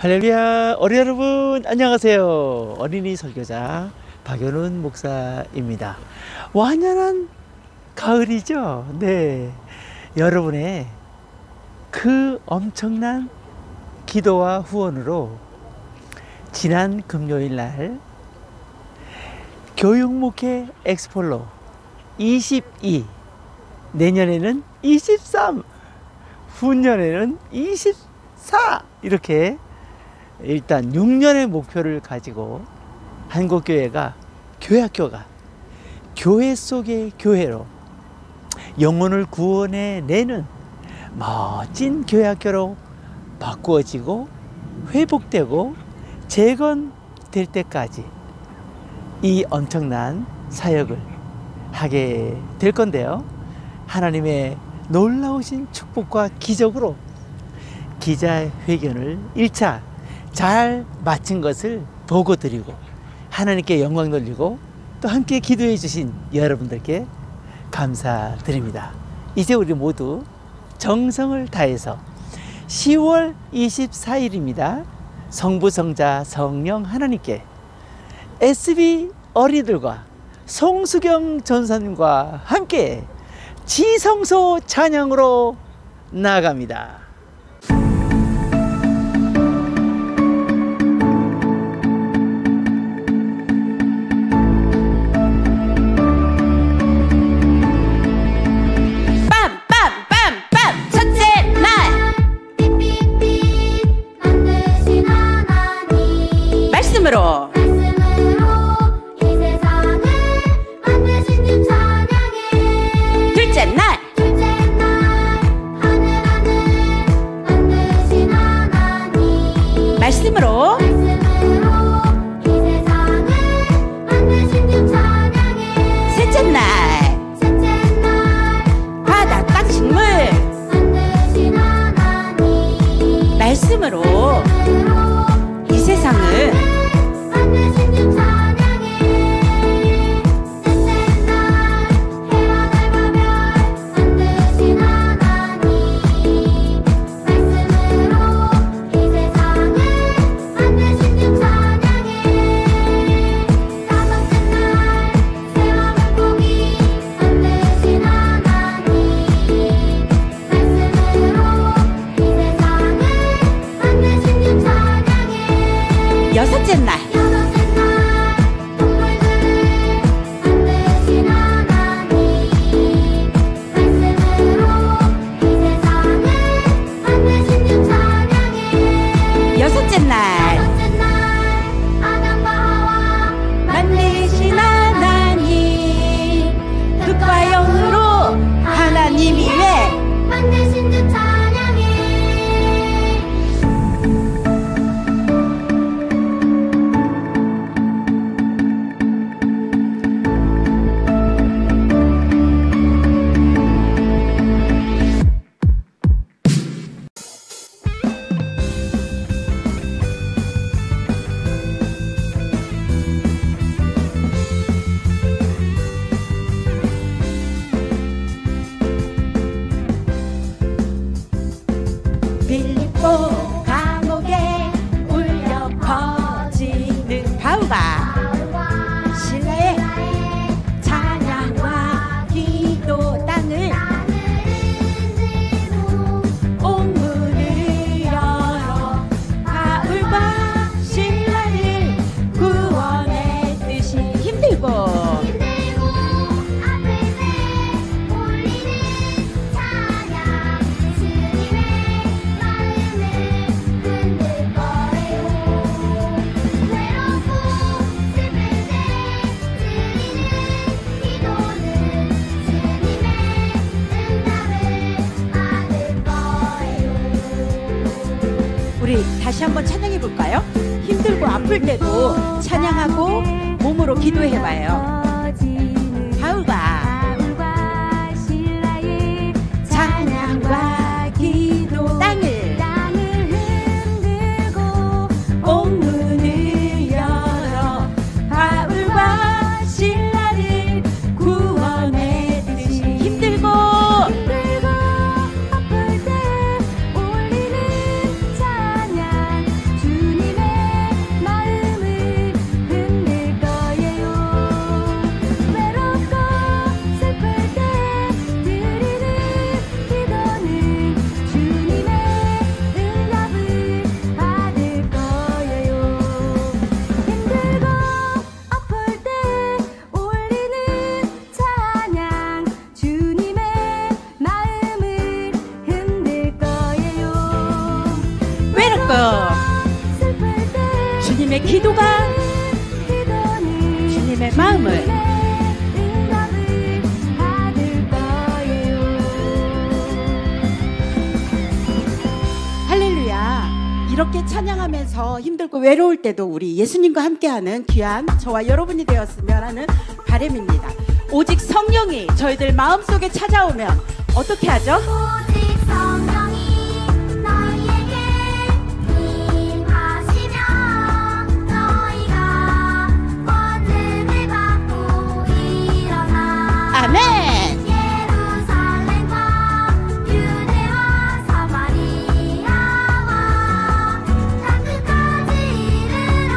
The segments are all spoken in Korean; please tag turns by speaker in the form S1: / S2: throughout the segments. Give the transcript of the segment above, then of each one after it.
S1: 할렐루야, 어린이 여러분 안녕하세요. 어린이 설교자 박연훈 목사입니다. 완연한 가을이죠. 네, 여러분의 그 엄청난 기도와 후원으로 지난 금요일 날 교육목회 엑스폴로 22, 내년에는 23, 후년에는 24 이렇게 일단 6년의 목표를 가지고 한국교회가 교회학교가 교회 속의 교회로 영혼을 구원해 내는 멋진 교회학교로 바꾸어지고 회복되고 재건될 때까지 이 엄청난 사역을 하게 될 건데요. 하나님의 놀라우신 축복과 기적으로 기자회견을 1차 잘 마친 것을 보고 드리고 하나님께 영광 돌리고 또 함께 기도해 주신 여러분들께 감사드립니다. 이제 우리 모두 정성을 다해서 10월 24일입니다. 성부, 성자, 성령 하나님께 SB 어린이들과 송수경 전사님과 함께 지성소 찬양으로 나아갑니다.
S2: 말씀으로 이 세상을 만드신 주 찬양해. 둘째 날 하늘 만드신 하나님. 말씀으로 이 세상을 만드신 주 찬양해. 셋째 날 바다 땅 식물 만드신 하나님. 말씀으로 이 세상을 만드신 주 찬양해. 셋째 날 해와 달과 별 만드신 하나님. 말씀으로 이 세상을 만드신 주 찬양해. 다섯째 날 새와 물고기 만드신 하나님. 말씀으로 이 세상을 만드신 주 찬양해. 여섯째 날 아담과 하와 만드신 하나님. 빛과 영으로 하나님 위에 만드신 주 찬양해. 빌립보 감옥에 울려 퍼지는 가우가 신라의 찬양과 기도 땅을 옥문을 열어 가울과 신라를 구원의 뜻이 힘들고 아플 때 올리는 찬양 주님의 흔들 거예요. 외롭고 슬플 때 드리는 기도는 주님의 응답을 받을 거예요. 우리 다시 한번 찬양해 볼까요? 힘들고 아플 때도 찬양하고 몸으로 기도해봐요. 가을과 찬양과 기도 땅을 흔들고 옥문을 열어 바울과 신라를 구원의 뜻이 힘들고 아플 때 올리는 찬양 주 조금 주님의 기도가 주님의 마음을 할렐루야. 이렇게 찬양하면서 힘들고 외로울 때도 우리 예수님과 함께하는 귀한 저와 여러분이 되었으면 하는 바람입니다. 오직 성령이 저희들 마음속에 찾아오면 어떻게 하죠?
S3: 오직 성령이 너희에게 임하시며 너희가 권능을 받고 일어나
S2: 아멘.
S3: 예루살렘과 유대와 사마리아와 땅 끝까지 이르러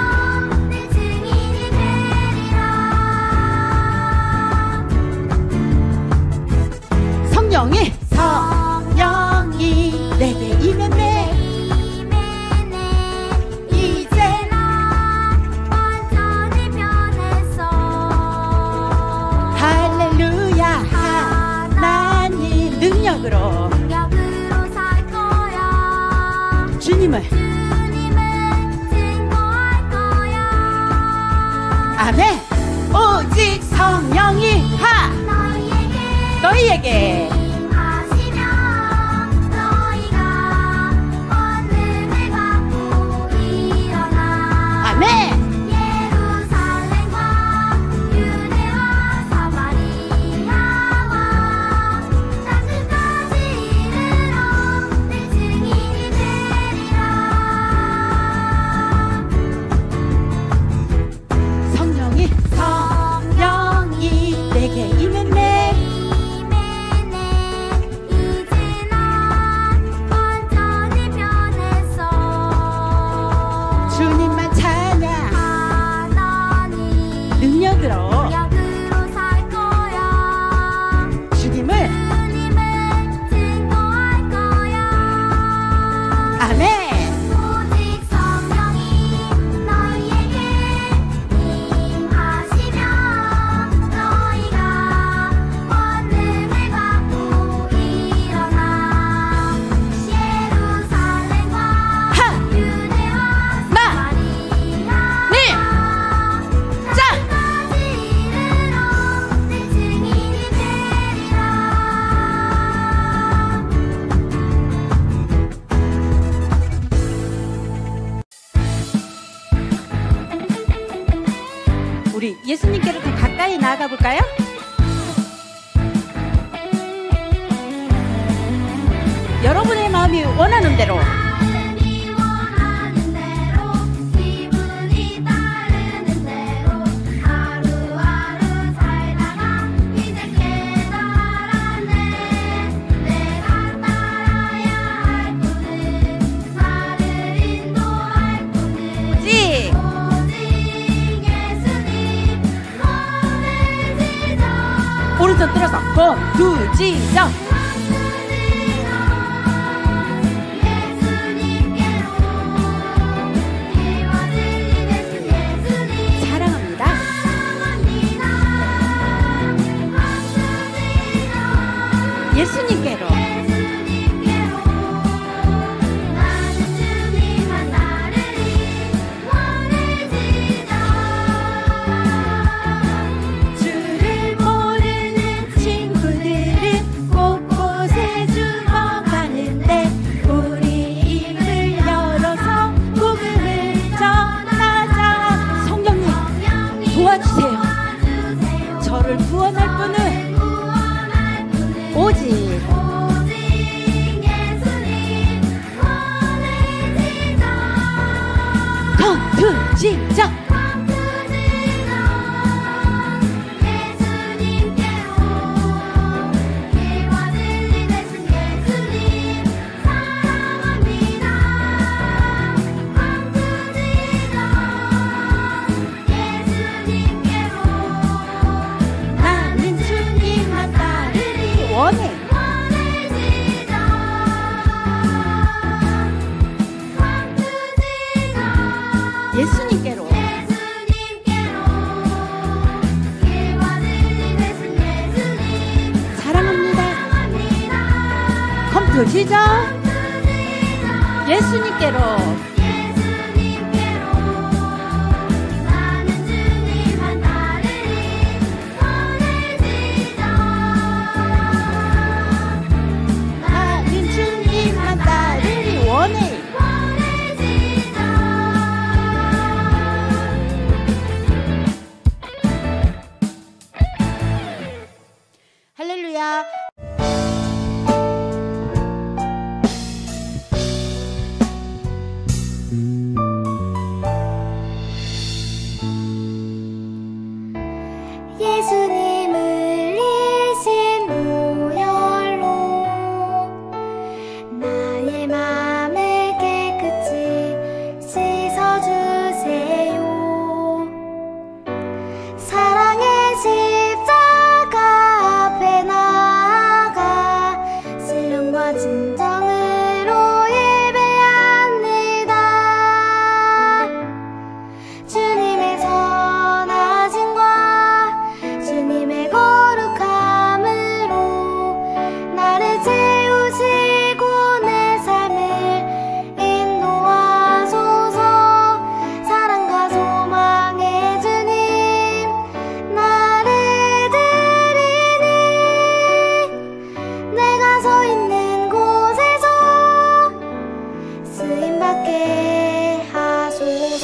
S3: 내 증인이 되리라.
S2: 성령이 내게 임했네.
S3: 이제 나 완전히 변했어.
S2: 할렐루야. 하나님 능력으로
S3: 능력으로 살 거야.
S2: 주님을
S3: 주님을 증거할 거야.
S2: 아멘. 오직 성령이 너희에게
S3: 임하시며 너희가 권능을 받고 일어나.
S2: 아멘.
S3: 예루살렘과 유대와 사마리아와 땅 끝까지 이르러 내 증인이 되리라.
S2: 성령이 내게 임했네.
S3: 이제 나 완전히 변했어.
S2: 주님만 찬양
S3: 하나님
S2: 능력으로
S3: 능력으로 살 거야.
S2: 주님을
S3: 주님을 증거할 거야.
S2: 아멘.
S3: 오직 성령이 너희에게 임하시며 너희가 권능을 받고 일어나. 예루살렘과 유대와 사마리아와
S2: 짱!
S3: 땅까지 이르러 내 증인이 되리라.
S2: 우리 예수님께로 더 가까이 나아가 볼까요? 여러분의 마음이 원하는 대로
S3: 마음이 원하는 대로 기분이 따르는 대로 하루하루 살다가 이제 깨달았네. 내가 따라야 할 분은 나를 인도할 분은
S2: 오직
S3: 오직 예수님 원해지자.
S2: 오른손 들어서 멈두지정. 사랑합니다. 예수님께로 주를 모르는 친구들은 곳곳에 죽어가는데 우리 입을 열어서 복음을 전하자. 성령님 도와주세요. 저를 구원할 분은 오직
S3: 예수님 원해지자.
S2: 멈두지정. 나는 주님만 따르리. 원해. 예수님께로 사랑합니다. 컴퓨터 시작. 예수님께로
S3: 예수님께로 나는 주님만 따르리 손을 찢어
S2: 나는 주님만 따르리 원해.
S3: 손을 찢어
S2: 할렐루야.
S3: 예수님을 이신 보혈로 나의 맘을 깨끗이 씻어주세요. 사랑의 십자가 앞에 나아가 신령과 진정으로 예배합니다. 주님의 선하심과 주님의 거룩함으로 나를 채우시고 내 삶을 인도하소서. 사랑과 소망의 주님 나를 드리니 내가 서 있는 곳에서 쓰임받게 하소서.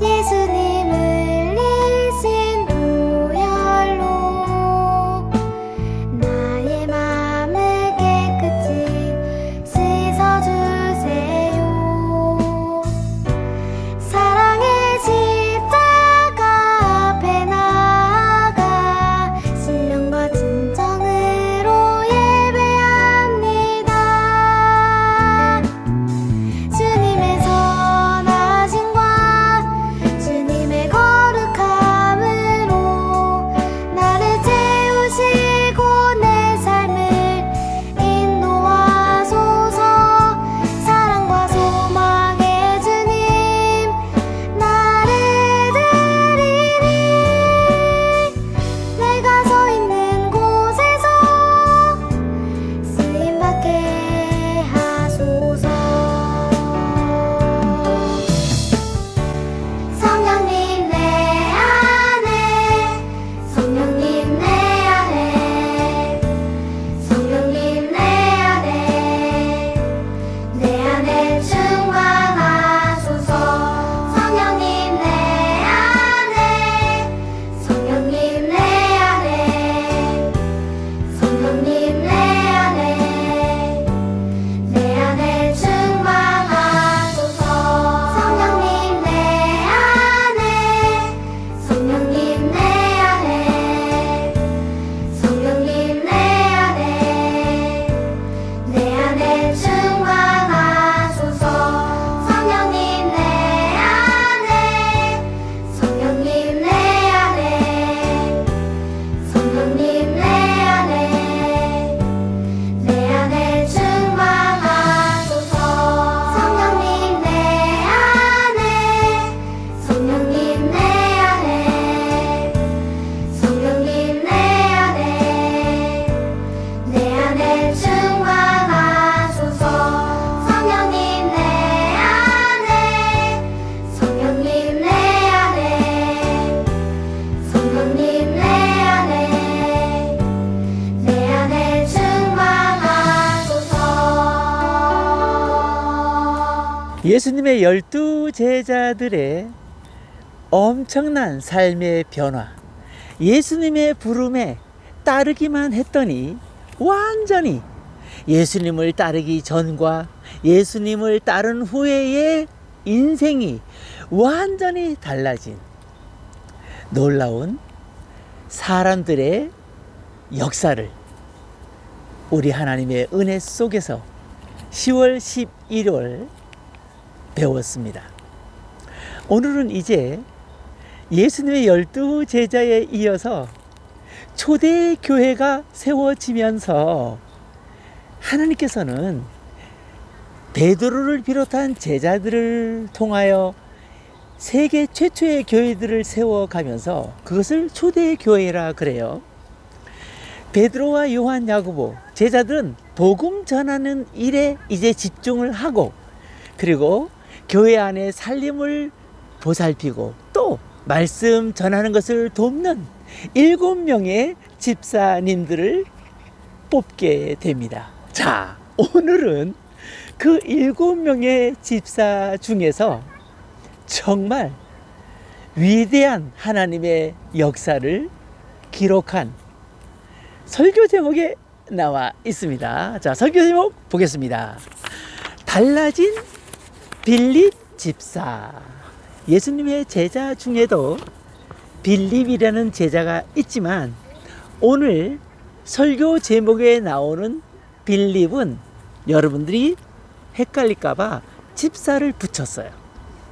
S3: 예수님을 이신 보혈로 나의 맘을 깨끗이 씻어주세요. 사랑의 십자가 앞에 나아가 신령과 진정으로 예배합니다. 주님의 선하심과 주님의 거룩함으로 나를 채우시고 내 삶을 인도하소서. 사랑과 소망의 주님 나를 드리니 내가 서 있는 곳에서 쓰임받게 하소서. 성령님 내 안에 성령님 내 안에 성령님 내 안에 충만하소서. 성령님 내 안에 성령님 내 안에 성령님 내 안에 충만하소서. 성령님 내 안에 성령님 내 안에 성령님 내 안에 충만하소서. 성령님 내 안에 성령님 내 안에 성령님 내 안에 충만하소서. 성령님 내 안에 성령님 내 안에 성령님 내 안에 충만하소서. 성령님 내 안에 성령님 내 성령님 내 안에 충만하소서.
S1: 예수님의 12 제자들의 엄청난 삶의 변화, 예수님의 부름에 따르기만 했더니 완전히 예수님을 따르기 전과 예수님을 따른 후에의 인생이 완전히 달라진 놀라운 사람들의 역사를 우리 하나님의 은혜 속에서 10월 11월 배웠습니다. 오늘은 이제 예수님의 12 제자에 이어서 초대교회가 세워지면서 하나님께서는 베드로를 비롯한 제자들을 통하여 세계 최초의 교회들을 세워가면서 그것을 초대교회라 그래요. 베드로와 요한, 야고보 제자들은 복음 전하는 일에 이제 집중을 하고, 그리고 교회 안에 살림을 보살피고 또 말씀 전하는 것을 돕는 7명의 집사님들을 뽑게 됩니다. 자, 오늘은 그 7명의 집사 중에서 정말 위대한 하나님의 역사를 기록한 설교 제목에 나와 있습니다. 자, 설교 제목 보겠습니다. 달라진 빌립 집사. 예수님의 제자 중에도 빌립이라는 제자가 있지만 오늘 설교 제목에 나오는 빌립은 여러분들이 헷갈릴까봐 집사를 붙였어요.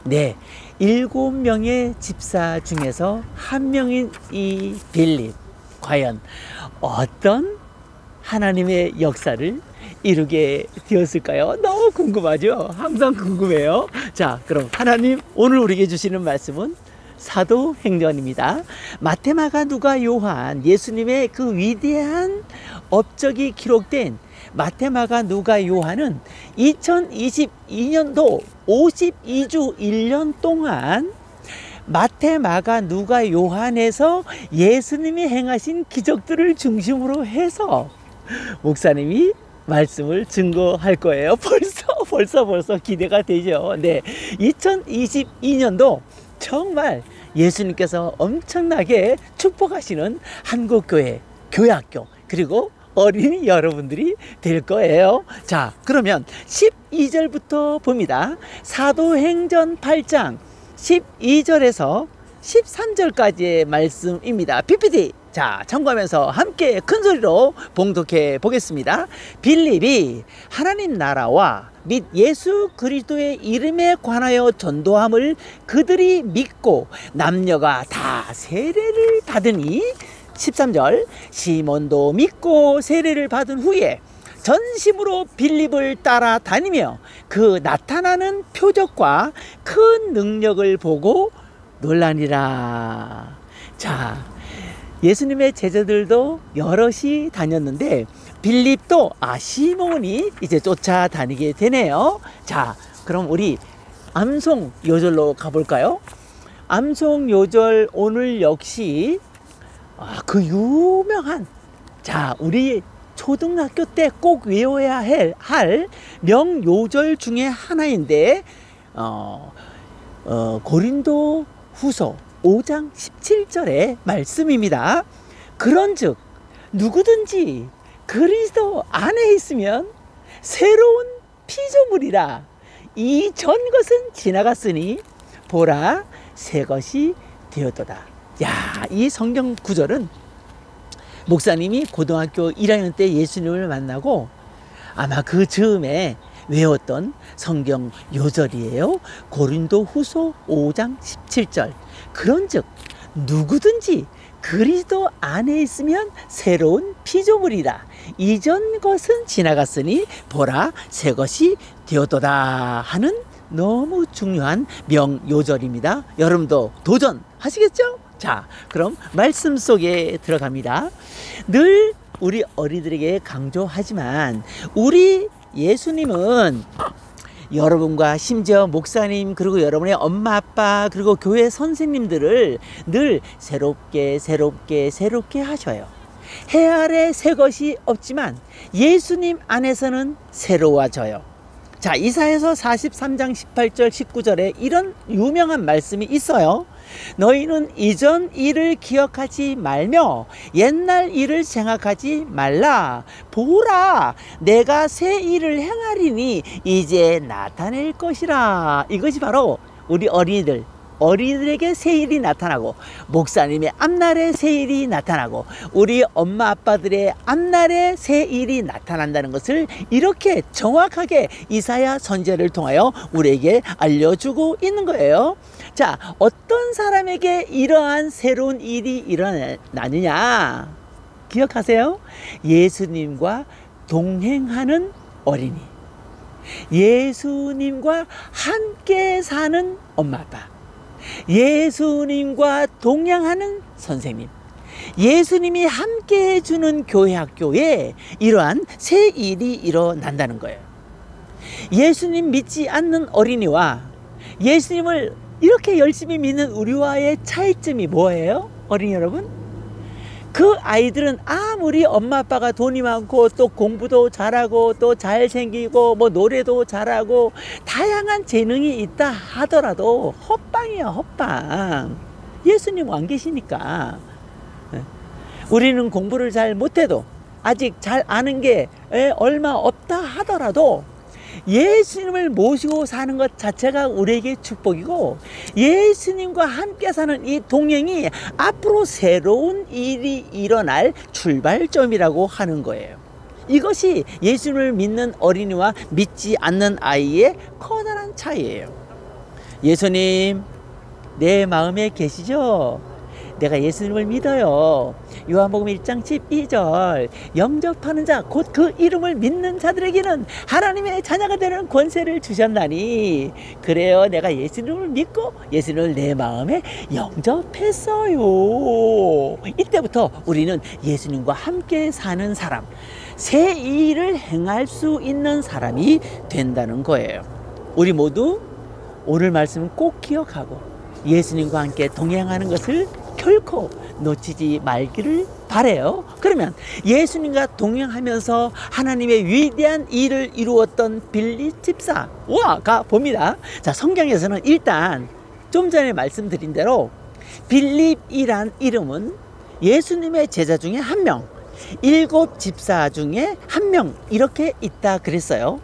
S1: 네, 7명의 집사 중에서 한 명인 이 빌립, 과연 어떤 하나님의 역사를 이루게 되었을까요? 너무 궁금하죠? 항상 궁금해요. 자, 그럼 하나님 오늘 우리에게 주시는 말씀은 사도행전입니다. 마태, 마가, 누가, 요한, 예수님의 그 위대한 업적이 기록된 마태, 마가, 누가, 요한은 2022년도 52주 1년 동안 마태, 마가, 누가, 요한에서 예수님이 행하신 기적들을 중심으로 해서 목사님이 말씀을 증거할 거예요. 벌써 기대가 되죠. 네, 2022년도 정말 예수님께서 엄청나게 축복하시는 한국교회, 교회학교, 그리고 어린이 여러분들이 될 거예요. 자, 그러면 12절부터 봅니다. 사도행전 8장 12절에서 13절까지의 말씀입니다. PPT 자, 참고하면서 함께 큰 소리로 봉독해 보겠습니다. 빌립이 하나님 나라와 및 예수 그리스도의 이름에 관하여 전도함을 그들이 믿고 남녀가 다 세례를 받으니, 13절, 시몬도 믿고 세례를 받은 후에 전심으로 빌립을 따라다니며 그 나타나는 표적과 큰 능력을 보고 놀라니라. 자, 예수님의 제자들도 여럿이 다녔는데 빌립도 시몬이 이제 쫓아다니게 되네요. 자, 그럼 우리 암송 요절로 가볼까요? 암송 요절 오늘 역시 그 유명한, 자, 우리 초등학교 때 꼭 외워야 할 명요절 중에 하나인데 고린도 후서 5장 17절의 말씀입니다. 그런즉 누구든지 그리스도 안에 있으면 새로운 피조물이라. 이전 것은 지나갔으니 보라 새 것이 되었도다. 야, 이 성경 구절은 목사님이 고등학교 1학년 때 예수님을 만나고 아마 그 즈음에 외웠던 성경 요절이에요. 고린도 후서 5장 17절. 그런즉 누구든지 그리스도 안에 있으면 새로운 피조물이라. 이전 것은 지나갔으니 보라 새 것이 되었도다 하는 너무 중요한 명요절입니다. 여러분도 도전하시겠죠? 자, 그럼 말씀 속에 들어갑니다. 늘 우리 어린이들에게 강조하지만 우리 예수님은 여러분과 심지어 목사님, 그리고 여러분의 엄마 아빠, 그리고 교회 선생님들을 늘 새롭게 하셔요. 해 아래 새 것이 없지만 예수님 안에서는 새로워져요. 자, 이사야서 43장 18절 19절에 이런 유명한 말씀이 있어요. 너희는 이전 일을 기억하지 말며 옛날 일을 생각하지 말라. 보라, 내가 새 일을 행하리니 이제 나타낼 것이라. 이것이 바로 우리 어린이들에게 새 일이 나타나고, 목사님의 앞날에 새 일이 나타나고, 우리 엄마 아빠들의 앞날에 새 일이 나타난다는 것을 이렇게 정확하게 이사야 선지자를 통하여 우리에게 알려주고 있는 거예요. 자, 어떤 사람에게 이러한 새로운 일이 일어나느냐 기억하세요? 예수님과 동행하는 어린이, 예수님과 함께 사는 엄마 아빠, 예수님과 동행하는 선생님, 예수님이 함께 해주는 교회 학교에 이러한 새 일이 일어난다는 거예요. 예수님 믿지 않는 어린이와 예수님을 이렇게 열심히 믿는 우리와의 차이점이 뭐예요? 어린이 여러분, 그 아이들은 아무리 엄마 아빠가 돈이 많고 또 공부도 잘하고 또 잘생기고 뭐 노래도 잘하고 다양한 재능이 있다 하더라도 헛방이야, 헛방. 예수님 안 계시니까. 우리는 공부를 잘 못해도 아직 잘 아는 게 얼마 없다 하더라도 예수님을 모시고 사는 것 자체가 우리에게 축복이고, 예수님과 함께 사는 이 동행이 앞으로 새로운 일이 일어날 출발점이라고 하는 거예요. 이것이 예수님을 믿는 어린이와 믿지 않는 아이의 커다란 차이예요. 예수님, 내 마음에 계시죠? 내가 예수님을 믿어요. 요한복음 1장 12절, 영접하는 자 곧 그 이름을 믿는 자들에게는 하나님의 자녀가 되는 권세를 주셨나니, 그래요, 내가 예수님을 믿고 예수님을 내 마음에 영접했어요. 이때부터 우리는 예수님과 함께 사는 사람, 새 일을 행할 수 있는 사람이 된다는 거예요. 우리 모두 오늘 말씀을 꼭 기억하고 예수님과 함께 동행하는 것을 결코 놓치지 말기를 바라요. 그러면 예수님과 동행하면서 하나님의 위대한 일을 이루었던 빌립 집사와 가 봅니다. 자, 성경에서는 일단 좀 전에 말씀드린 대로 빌립이란 이름은 예수님의 제자 중에 한 명, 7 집사 중에 한 명, 이렇게 있다 그랬어요.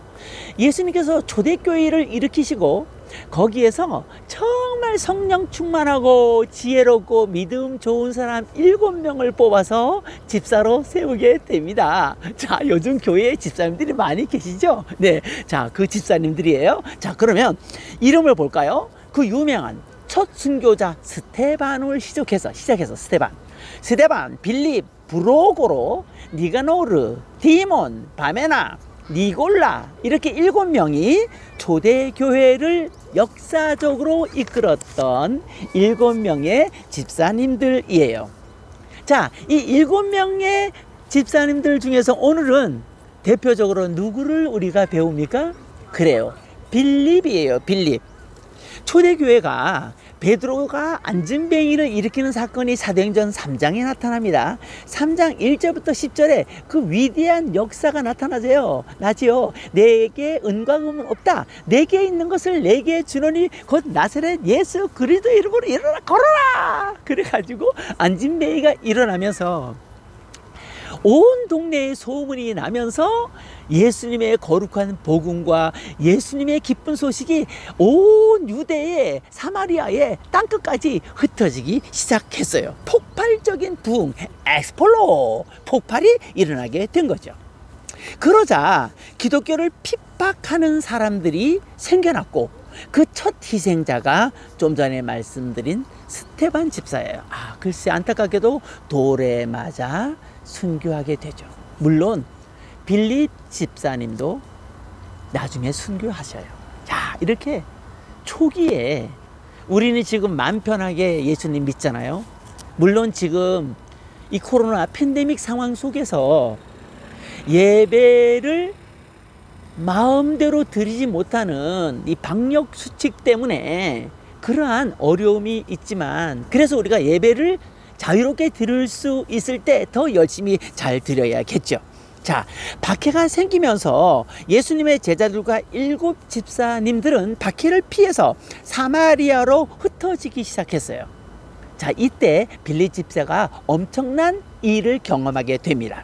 S1: 예수님께서 초대교회를 일으키시고 거기에서 정말 성령 충만하고 지혜롭고 믿음 좋은 사람 7명을 뽑아서 집사로 세우게 됩니다. 자, 요즘 교회에 집사님들이 많이 계시죠? 네, 자, 그 집사님들이에요. 자, 그러면 이름을 볼까요? 그 유명한 첫 순교자 스테반을 시작해서 스테반, 빌립, 브로고로, 니가노르, 디몬, 바메나, 니골라, 이렇게 7명이 초대교회를 역사적으로 이끌었던 7명의 집사님들이에요. 자, 이 7명의 집사님들 중에서 오늘은 대표적으로 누구를 우리가 배웁니까? 그래요, 빌립이에요. 빌립. 초대교회가 베드로가 안진뱅이를 일으키는 사건이 사도행전 3장에 나타납니다. 3장 1절부터 10절에 그 위대한 역사가 나지요. 내게 은과 금은 없다. 내게 있는 것을 내게 주노니 곧 나사렛 예수 그리스도 이름으로 일어나 걸어라. 그래가지고 안진뱅이가 일어나면서 온 동네에 소문이 나면서 예수님의 거룩한 복음과 예수님의 기쁜 소식이 온 유대의 사마리아의 땅끝까지 흩어지기 시작했어요. 폭발적인 부흥, 엑스플로 폭발이 일어나게 된 거죠. 그러자 기독교를 핍박하는 사람들이 생겨났고, 그 첫 희생자가 좀 전에 말씀드린 스테반 집사예요. 글쎄, 안타깝게도 돌에 맞아 순교하게 되죠. 물론 빌립 집사님도 나중에 순교하셔요. 자, 이렇게 초기에 우리는 지금 마음 편하게 예수님 믿잖아요. 물론 지금 이 코로나 팬데믹 상황 속에서 예배를 마음대로 드리지 못하는 이 방역 수칙 때문에 그러한 어려움이 있지만, 그래서 우리가 예배를 자유롭게 드릴 수 있을 때 더 열심히 잘 드려야겠죠. 자, 박해가 생기면서 예수님의 제자들과 7 집사님들은 박해를 피해서 사마리아로 흩어지기 시작했어요. 자, 이때 빌립 집사가 엄청난 일을 경험하게 됩니다.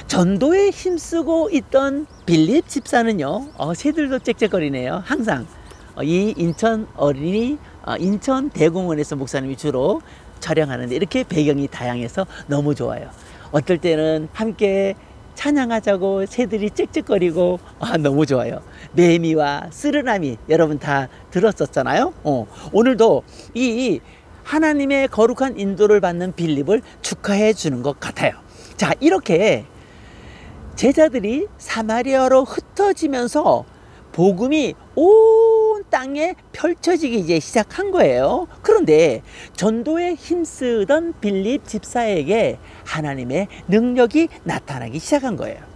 S1: 전도에 힘쓰고 있던 빌립 집사는요, 새들도 짹짹거리네요. 항상 이 인천 어린이 인천 대공원에서 목사님이 주로 촬영하는데 이렇게 배경이 다양해서 너무 좋아요. 어떨 때는 함께 찬양하자고 새들이 짹짹거리고 너무 좋아요. 매미와 쓰르나미 여러분 다 들었었잖아요. 오늘도 이 하나님의 거룩한 인도를 받는 빌립을 축하해 주는 것 같아요. 자, 이렇게 제자들이 사마리아로 흩어지면서 복음이 온 땅에 펼쳐지기 이제 시작한 거예요. 그런데 전도에 힘쓰던 빌립 집사에게 하나님의 능력이 나타나기 시작한 거예요.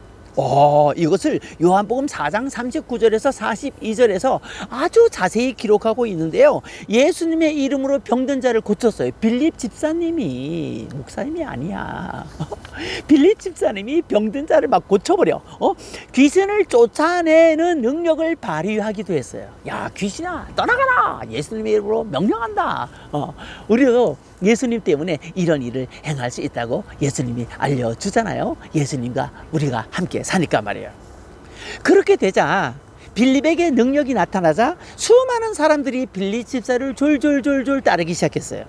S1: 이것을 요한복음 4장 39절에서 42절에서 아주 자세히 기록하고 있는데요. 예수님의 이름으로 병든 자를 고쳤어요. 빌립 집사님이, 목사님이 아니야. 빌립 집사님이 병든 자를 막 고쳐버려. 귀신을 쫓아내는 능력을 발휘하기도 했어요. 야, 귀신아 떠나가라, 예수님의 이름으로 명령한다. 우리도 예수님 때문에 이런 일을 행할 수 있다고 예수님이 알려주잖아요. 예수님과 우리가 함께 사니까 말이에요. 그렇게 되자, 빌립에게 능력이 나타나자 수많은 사람들이 빌립 집사를 졸졸졸졸 따르기 시작했어요.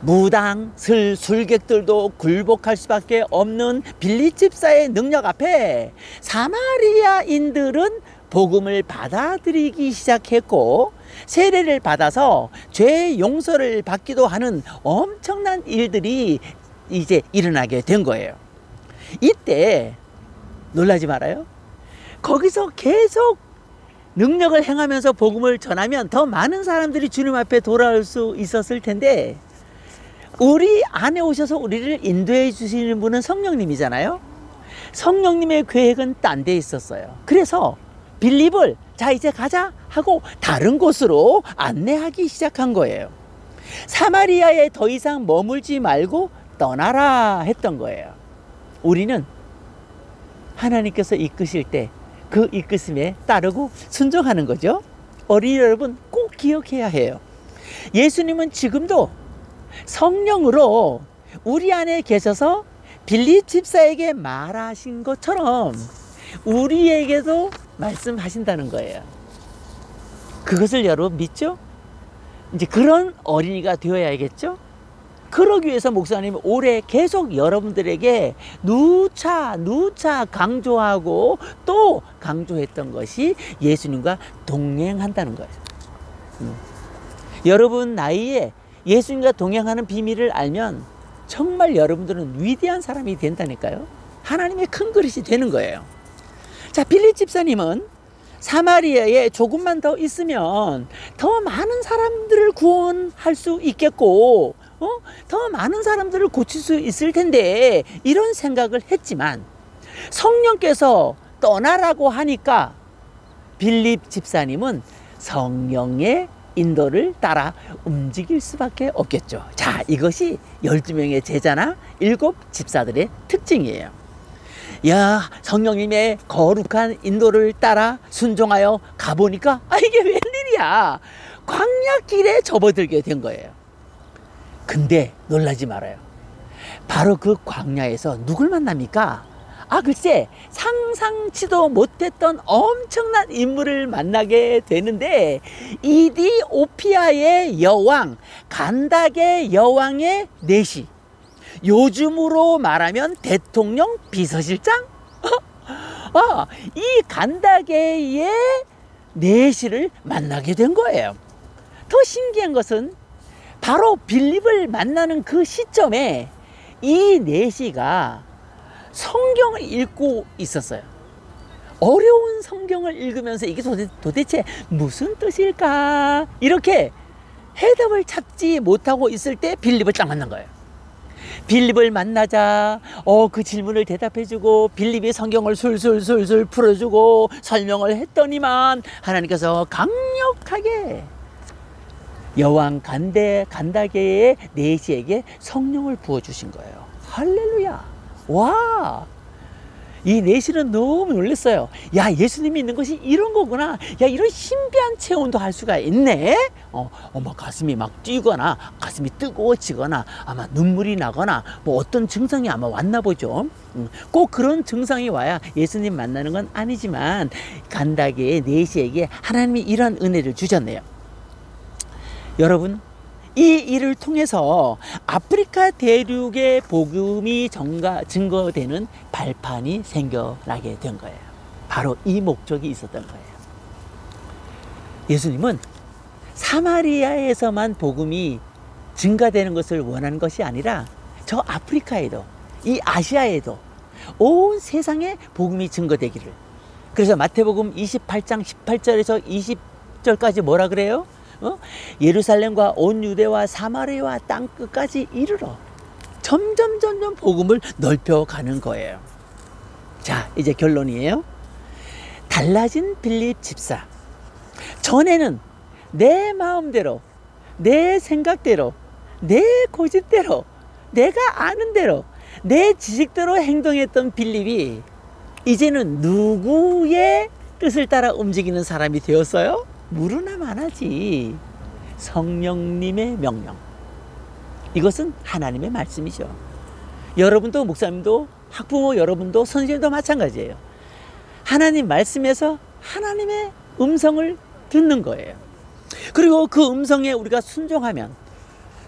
S1: 무당, 술객들도 굴복할 수밖에 없는 빌립 집사의 능력 앞에 사마리아인들은 복음을 받아들이기 시작했고, 세례를 받아서 죄 용서를 받기도 하는 엄청난 일들이 이제 일어나게 된 거예요. 이때 놀라지 말아요. 거기서 계속 능력을 행하면서 복음을 전하면 더 많은 사람들이 주님 앞에 돌아올 수 있었을 텐데, 우리 안에 오셔서 우리를 인도해 주시는 분은 성령님이잖아요. 성령님의 계획은 딴 데 있었어요. 그래서 빌립을 자 이제 가자 하고 다른 곳으로 안내하기 시작한 거예요. 사마리아에 더 이상 머물지 말고 떠나라 했던 거예요. 우리는 하나님께서 이끄실 때 그 이끄심에 따르고 순종하는 거죠. 어린이 여러분, 꼭 기억해야 해요. 예수님은 지금도 성령으로 우리 안에 계셔서 빌립 집사에게 말하신 것처럼 우리에게도 말씀하신다는 거예요. 그것을 여러분 믿죠? 이제 그런 어린이가 되어야겠죠? 그러기 위해서 목사님이 올해 계속 여러분들에게 누차 강조하고 또 강조했던 것이 예수님과 동행한다는 거예요. 여러분 나이에 예수님과 동행하는 비밀을 알면 정말 여러분들은 위대한 사람이 된다니까요. 하나님의 큰 그릇이 되는 거예요. 자, 빌립 집사님은 사마리아에 조금만 더 있으면 더 많은 사람들을 구원할 수 있겠고, 더 많은 사람들을 고칠 수 있을 텐데, 이런 생각을 했지만 성령께서 떠나라고 하니까 빌립 집사님은 성령의 인도를 따라 움직일 수밖에 없겠죠. 자, 이것이 12명의 제자나 7 집사들의 특징이에요. 야, 성령님의 거룩한 인도를 따라 순종하여 가보니까 이게 웬일이야, 광야길에 접어들게 된 거예요. 근데 놀라지 말아요. 바로 그 광야에서 누굴 만납니까? 글쎄, 상상치도 못했던 엄청난 인물을 만나게 되는데, 이디오피아의 여왕, 간닥의 여왕의 내시, 요즘으로 말하면 대통령 비서실장? 이 간닥의 내시를 만나게 된 거예요. 더 신기한 것은 바로 빌립을 만나는 그 시점에 이 내시가 성경을 읽고 있었어요. 어려운 성경을 읽으면서 이게 도대체 무슨 뜻일까? 이렇게 해답을 찾지 못하고 있을 때 빌립을 딱 만난 거예요. 빌립을 만나자 그 질문을 대답해주고 빌립이 성경을 술술술술 풀어주고 설명을 했더니만 하나님께서 강력하게 여왕 간다게의 내시에게 성령을 부어주신 거예요. 할렐루야. 와, 이 내시는 너무 놀랐어요. 야, 예수님이 있는 것이 이런 거구나. 야, 이런 신비한 체험도 할 수가 있네. 가슴이 막 뛰거나 가슴이 뜨거워지거나 아마 눈물이 나거나 뭐 어떤 증상이 아마 왔나 보죠. 꼭 그런 증상이 와야 예수님 만나는 건 아니지만 간다게의 내시에게 하나님이 이런 은혜를 주셨네요. 여러분, 이 일을 통해서 아프리카 대륙의 복음이 증거되는 발판이 생겨나게 된 거예요. 바로 이 목적이 있었던 거예요. 예수님은 사마리아에서만 복음이 증가되는 것을 원하는 것이 아니라 저 아프리카에도, 이 아시아에도 온 세상에 복음이 증거되기를. 그래서 마태복음 28장 18절에서 20절 16절까지 뭐라 그래요? 예루살렘과 온 유대와 사마리아와 땅 끝까지 이르러 점점 복음을 넓혀가는 거예요. 자, 이제 결론이에요. 달라진 빌립 집사. 전에는 내 마음대로, 내 생각대로, 내 고집대로, 내가 아는 대로, 내 지식대로 행동했던 빌립이 이제는 누구의 뜻을 따라 움직이는 사람이 되었어요? 무르나 만하지. 성령님의 명령. 이것은 하나님의 말씀이죠. 여러분도 목사님도 학부모 여러분도 선생님도 마찬가지예요. 하나님 말씀에서 하나님의 음성을 듣는 거예요. 그리고 그 음성에 우리가 순종하면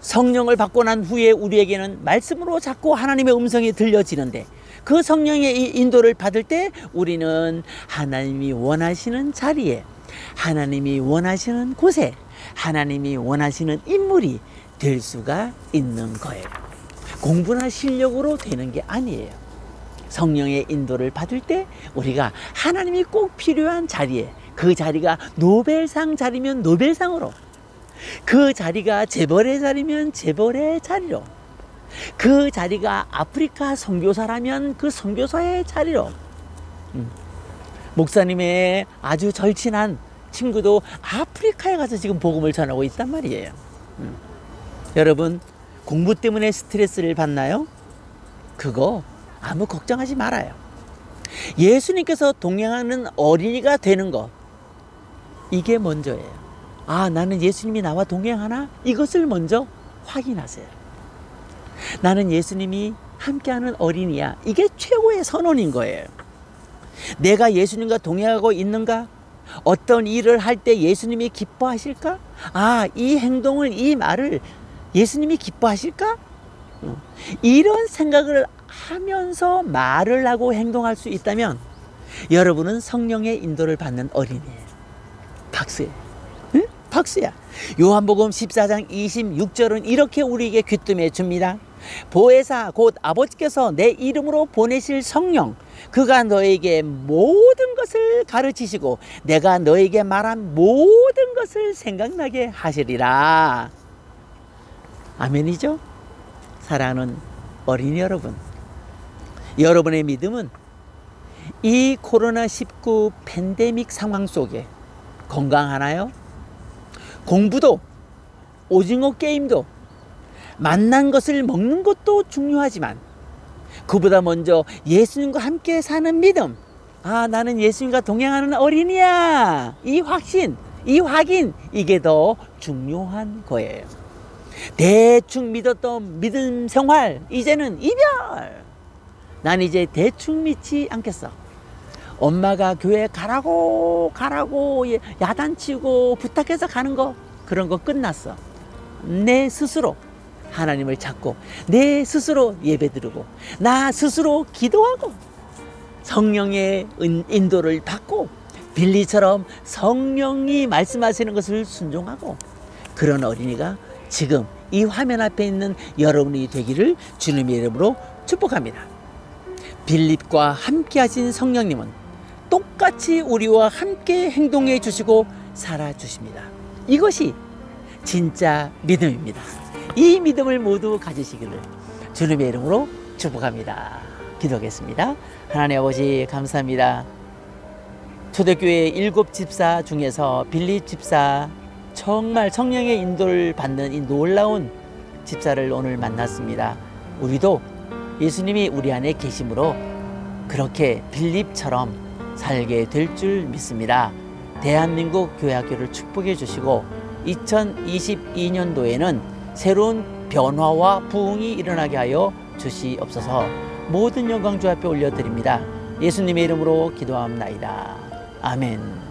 S1: 성령을 받고 난 후에 우리에게는 말씀으로 자꾸 하나님의 음성이 들려지는데 그 성령의 이 인도를 받을 때 우리는 하나님이 원하시는 자리에, 하나님이 원하시는 곳에, 하나님이 원하시는 인물이 될 수가 있는 거예요. 공부나 실력으로 되는 게 아니에요. 성령의 인도를 받을 때 우리가 하나님이 꼭 필요한 자리에, 그 자리가 노벨상 자리면 노벨상으로, 그 자리가 재벌의 자리면 재벌의 자리로, 그 자리가 아프리카 선교사라면 그 선교사의 자리로. 목사님의 아주 절친한 친구도 아프리카에 가서 지금 복음을 전하고 있단 말이에요. 여러분, 공부 때문에 스트레스를 받나요? 그거 아무 걱정하지 말아요. 예수님께서 동행하는 어린이가 되는 것, 이게 먼저예요. 아, 나는 예수님이 나와 동행하나? 이것을 먼저 확인하세요. 나는 예수님이 함께하는 어린이야. 이게 최고의 선언인 거예요. 내가 예수님과 동행하고 있는가? 어떤 일을 할 때 예수님이 기뻐하실까? 아, 이 행동을, 이 말을 예수님이 기뻐하실까? 이런 생각을 하면서 말을 하고 행동할 수 있다면 여러분은 성령의 인도를 받는 어린이에요. 박수예요. 응? 박수야. 요한복음 14장 26절은 이렇게 우리에게 귀뜸해 줍니다. 보혜사 곧 아버지께서 내 이름으로 보내실 성령, 그가 너에게 모든 것을 가르치시고 내가 너에게 말한 모든 것을 생각나게 하시리라. 아멘이죠? 사랑하는 어린이 여러분, 여러분의 믿음은 이 코로나19 팬데믹 상황 속에 건강하나요? 공부도, 오징어 게임도, 만난 것을 먹는 것도 중요하지만 그보다 먼저 예수님과 함께 사는 믿음, 아, 나는 예수님과 동행하는 어린이야, 이 확신, 이 확인, 이게 더 중요한 거예요. 대충 믿었던 믿음 생활, 이제는 이별. 난 이제 대충 믿지 않겠어. 엄마가 교회 가라고 야단치고 부탁해서 가는 거, 그런 거 끝났어. 내 스스로 하나님을 찾고, 내 스스로 예배드리고, 나 스스로 기도하고, 성령의 인도를 받고, 빌리처럼 성령이 말씀하시는 것을 순종하고, 그런 어린이가 지금 이 화면 앞에 있는 여러분이 되기를 주님의 이름으로 축복합니다. 빌립과 함께 하신 성령님은 똑같이 우리와 함께 행동해 주시고 살아 주십니다. 이것이 진짜 믿음입니다. 이 믿음을 모두 가지시기를 주님의 이름으로 축복합니다. 기도하겠습니다. 하나님 아버지, 감사합니다. 초대교회 7 집사 중에서 빌립 집사, 정말 성령의 인도를 받는 이 놀라운 집사를 오늘 만났습니다. 우리도 예수님이 우리 안에 계심으로 그렇게 빌립처럼 살게 될 줄 믿습니다. 대한민국 교회학교를 축복해 주시고 2022년도에는 새로운 변화와 부흥이 일어나게 하여 주시옵소서. 모든 영광 주 앞에 올려드립니다. 예수님의 이름으로 기도합니다. 아멘.